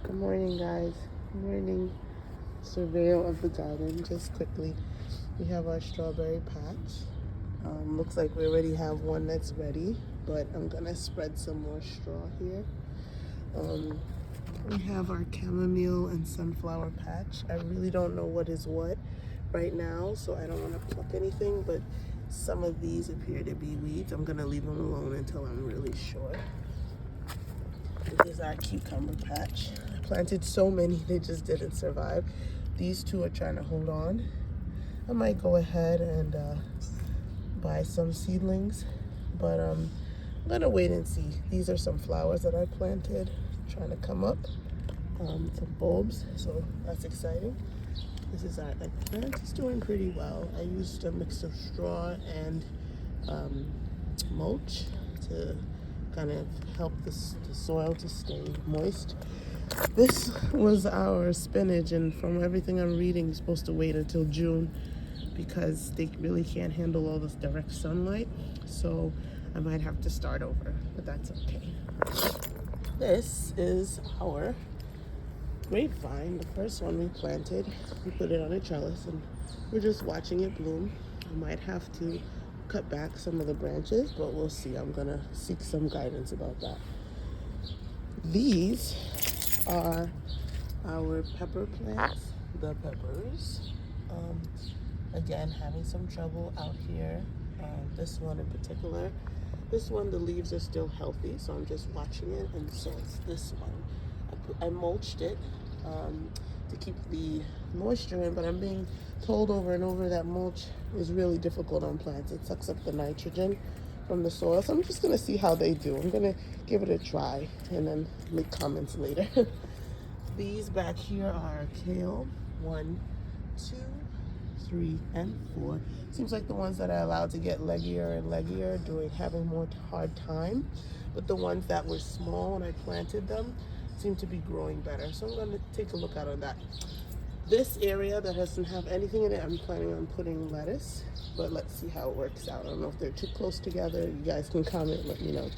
Good morning, guys. Good morning. Surveil of the garden. Just quickly, we have our strawberry patch. Looks like we already have one that's ready, but I'm gonna spread some more straw here. We have our chamomile and sunflower patch. I really don't know what is what right now, so I don't want to pluck anything, but some of these appear to be weeds. I'm gonna leave them alone until I'm really sure. This is our cucumber patch. I planted so many, they just didn't survive. These two are trying to hold on. I might go ahead and buy some seedlings, but I'm gonna wait and see. These are some flowers that I planted, trying to come up, some bulbs, so that's exciting. This is our eggplant. It's doing pretty well. I used a mix of straw and mulch to kind of help the soil to stay moist. This was our spinach, and from everything I'm reading, you're supposed to wait until June because they really can't handle all this direct sunlight. So I might have to start over, but that's okay. This is our grapevine, the first one we planted. We put it on a trellis and we're just watching it bloom. I might have to cut back some of the branches, but we'll see. I'm gonna seek some guidance about that. These are our pepper plants, the peppers. Again, having some trouble out here. This one in particular. This one, the leaves are still healthy, so I'm just watching it, and so it's this one. I mulched it to keep the moisture in, but I'm being told over and over that mulch is really difficult on plants. It sucks up the nitrogen from the soil, so I'm just gonna see how they do. I'm gonna give it a try and then make comments later. These back here are kale, 1, 2, 3, and 4. Seems like the ones that I allowed to get leggier and leggier during having more hard time, but the ones that were small when I planted them seem to be growing better. So I'm going to take a look out on that. This area that doesn't have anything in it, I'm planning on putting lettuce, but let's see how it works out. I don't know if they're too close together. You guys can comment, let me know.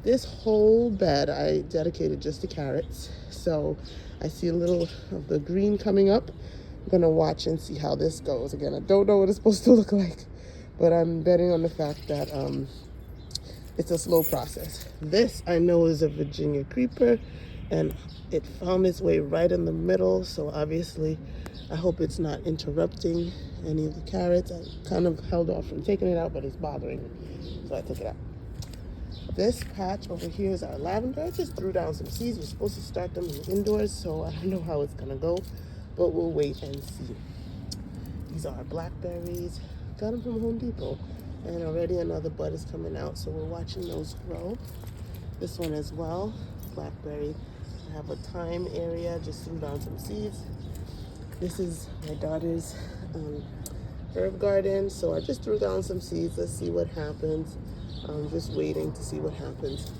This whole bed I dedicated just to carrots. So I see a little of the green coming up. I'm gonna watch and see how this goes. Again, I don't know what it's supposed to look like, but I'm betting on the fact that it's a slow process. This I know is a Virginia creeper, and it found its way right in the middle, so obviously I hope it's not interrupting any of the carrots. I kind of held off from taking it out, but it's bothering me, so I took it out. This patch over here is our lavender. I just threw down some seeds. We're supposed to start them indoors, so I don't know how it's gonna go, but we'll wait and see. These are our blackberries. Got them from Home Depot, and already another bud is coming out, so we're watching those grow. This one as well, blackberry. I have a thyme area, just threw down some seeds. This is my daughter's herb garden, so I just threw down some seeds. Let's see what happens. I'm just waiting to see what happens.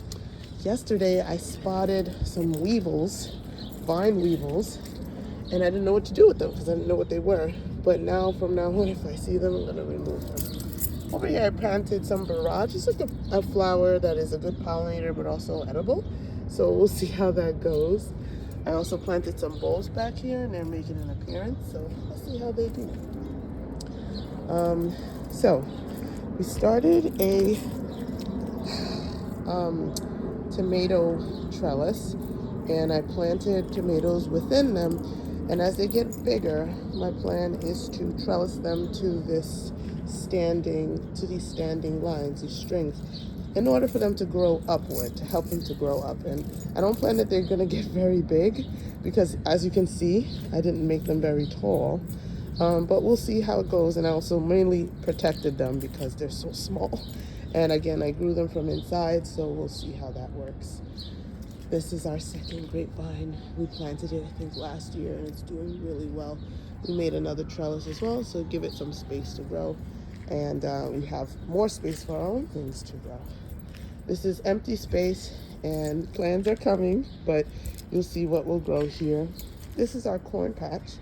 Yesterday I spotted some weevils, vine weevils, and I didn't know what to do with them because I didn't know what they were. But now, from now on, if I see them, I'm gonna remove them. Over here I planted some barrage. It's like a flower that is a good pollinator but also edible. So we'll see how that goes. I also planted some bulbs back here and they're making an appearance. So let's see how they do. So we started a tomato trellis, and I planted tomatoes within them, and as they get bigger my plan is to trellis them to these standing lines, these strings, in order for them to grow upward, to help them to grow up. And I don't plan that they're gonna get very big because, as you can see, I didn't make them very tall. But we'll see how it goes. And I also mainly protected them because they're so small. And again, I grew them from inside, so we'll see how that works. This is our second grapevine. We planted it, I think, last year, and it's doing really well. We made another trellis as well, so give it some space to grow. And we have more space for our own things to grow. This is empty space, and plants are coming, but you'll see what will grow here. This is our corn patch.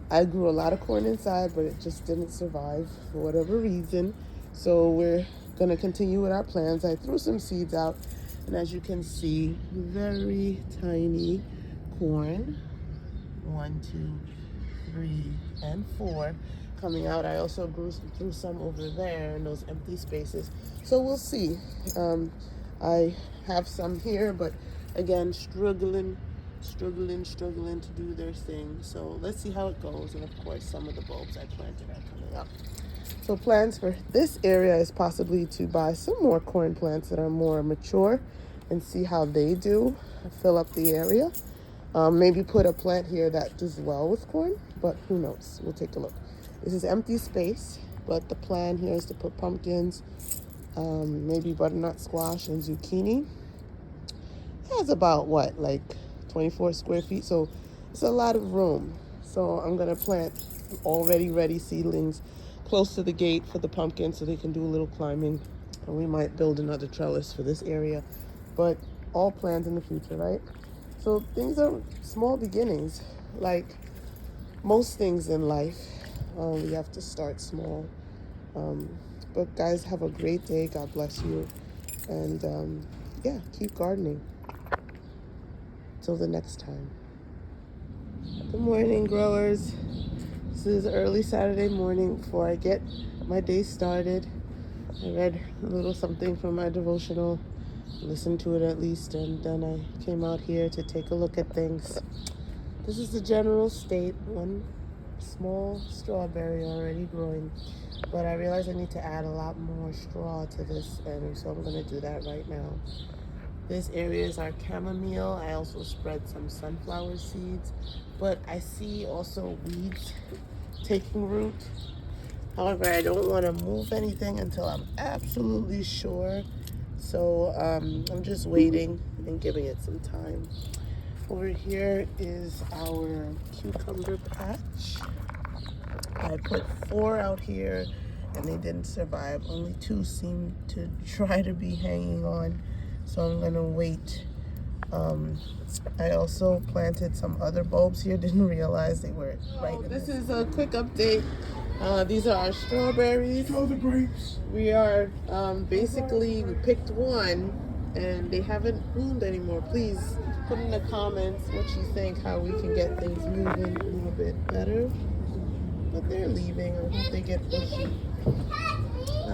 I grew a lot of corn inside, but it just didn't survive for whatever reason. So we're gonna continue with our plans. I threw some seeds out And as you can see, very tiny corn. 1, 2, 3, and 4 coming out. I also threw some over there in those empty spaces. So we'll see. I have some here, but again, struggling to do their thing. So let's see how it goes. And of course, some of the bulbs I planted are coming up. So plans for this area is possibly to buy some more corn plants that are more mature and see how they do, fill up the area. Maybe put a plant here that does well with corn, but who knows? We'll take a look. This is empty space, but the plan here is to put pumpkins, maybe butternut squash and zucchini. It has about what, like 24 square feet, so it's a lot of room. So I'm gonna plant already ready seedlings close to the gate for the pumpkin so they can do a little climbing. And we might build another trellis for this area, but all planned in the future, right? So things are small beginnings, like most things in life. We have to start small. But guys, have a great day. God bless you. And yeah, keep gardening. Till the next time. Good morning, growers. This is early Saturday morning before I get my day started. I read a little something from my devotional, listened to it at least, and then I came out here to take a look at things. This is the general state. One small strawberry already growing, but I realized I need to add a lot more straw to this, and so I'm going to do that right now. This area is our chamomile. I also spread some sunflower seeds, but I see also weeds taking root. However, I don't want to move anything until I'm absolutely sure. So I'm just waiting and giving it some time. Over here is our cucumber patch. I put 4 out here and they didn't survive. Only 2 seem to try to be hanging on. So I'm gonna wait. I also planted some other bulbs here. Didn't realize they were right. This is a quick update. These are our strawberries. Show the grapes. We are basically, we picked one and they haven't bloomed anymore. Please put in the comments what you think, how we can get things moving a little bit better. But they're leaving. I hope they get bushy.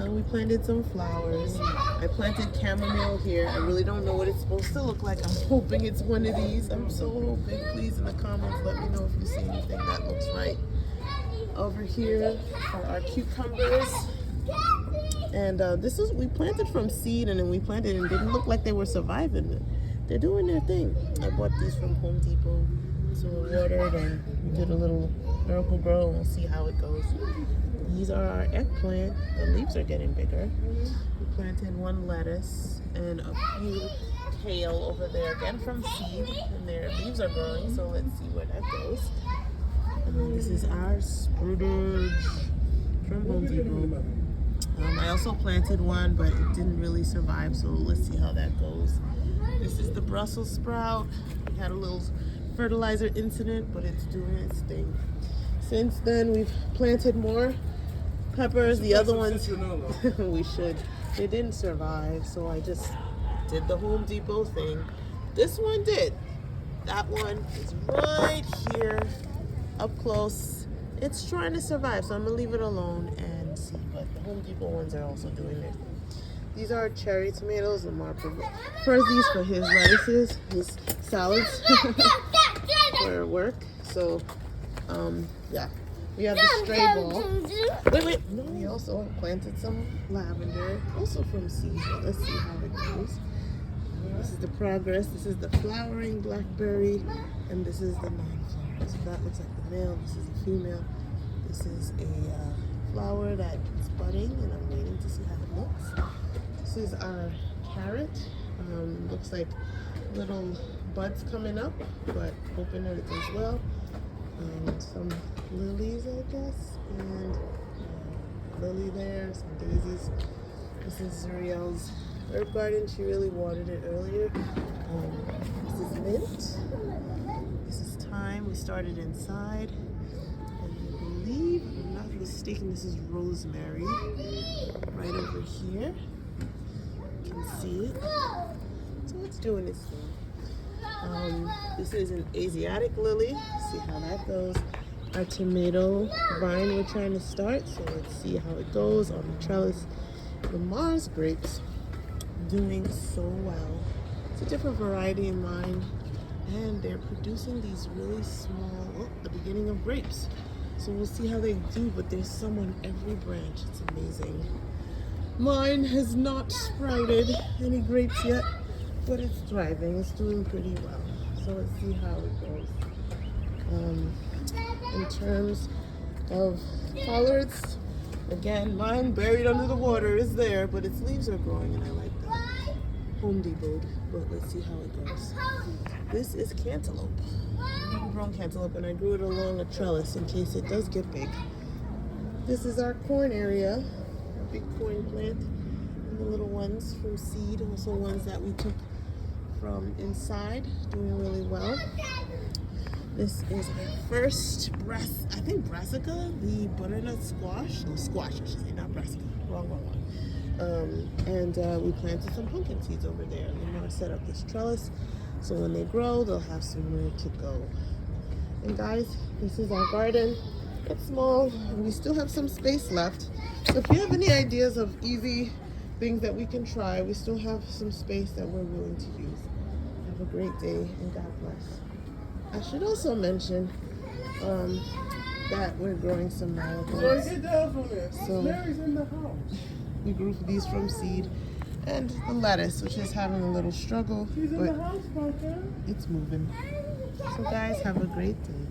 We planted some flowers. I planted chamomile here. I really don't know what it's supposed to look like. I'm hoping it's one of these. I'm so hoping. Please in the comments let me know if you see anything that looks right. Over here are our cucumbers. And this is, we planted from seed and then we planted and it didn't look like they were surviving. They're doing their thing. I bought these from Home Depot. So we watered and we did a little miracle grow and we'll see how it goes. These are our eggplant. The leaves are getting bigger. We planted 1 lettuce and a few kale over there, again from seed, and their leaves are growing, so let's see where that goes. And then this is our spruce from Home Depot. I also planted one, but it didn't really survive, so let's see how that goes. This is the Brussels sprout. We had a little fertilizer incident, but it's doing its thing. Since then, we've planted more peppers. The other ones, we should. They didn't survive, so I just did the Home Depot thing. This one did. That one is right here, up close. It's trying to survive, so I'm gonna leave it alone and see. But the Home Depot ones are also doing their thing. These are cherry tomatoes. Lamar prefers these for his lettuces, his salads for work. So, yeah. We have the stray ball. Wait. No, we also planted some lavender, also from seed. Let's see how it goes. This is the progress. This is the flowering blackberry, and this is the non-flower. So that looks like the male. This is the female. This is a flower that is budding, and I'm waiting to see how it looks. This is our carrot. Looks like little buds coming up, but hoping that it does well. Some lilies, I guess, and lily there, some daisies. This is Zuriel's herb garden. She really watered it earlier. This is mint. This is thyme. We started inside. And I believe, if I'm not mistaken, this is rosemary. Right over here. You can see it. it's doing its thing. This is an Asiatic lily. See how that goes. Our tomato vine we're trying to start, so let's see how it goes on the trellis. The Mars grapes doing so well. It's a different variety in line, and they're producing these really small, the beginning of grapes. So we'll see how they do, but there's some on every branch. It's amazing. Mine has not sprouted any grapes yet, but it's thriving. It's doing pretty well. So let's see how it goes. In terms of collards, again, mine buried under the water is there, but its leaves are growing, and I like that. Home Depot, but let's see how it goes. This is cantaloupe. I've never grown cantaloupe, and I grew it along a trellis in case it does get big. This is our corn area, our big corn plant, and the little ones from seed, also ones that we took from inside, doing really well. This is our first brassica, the butternut squash. No, squash, I should say, not brassica. Wrong. And we planted some pumpkin seeds over there. And we're gonna set up this trellis, so when they grow, they'll have somewhere to go. And guys, this is our garden. It's small, and we still have some space left. So if you have any ideas of easy things that we can try, we still have some space that we're willing to use. Have a great day, and God bless. I should also mention that we're growing some marigolds. So we grew these from seed, and the lettuce, which is having a little struggle, but it's moving. So guys, have a great day.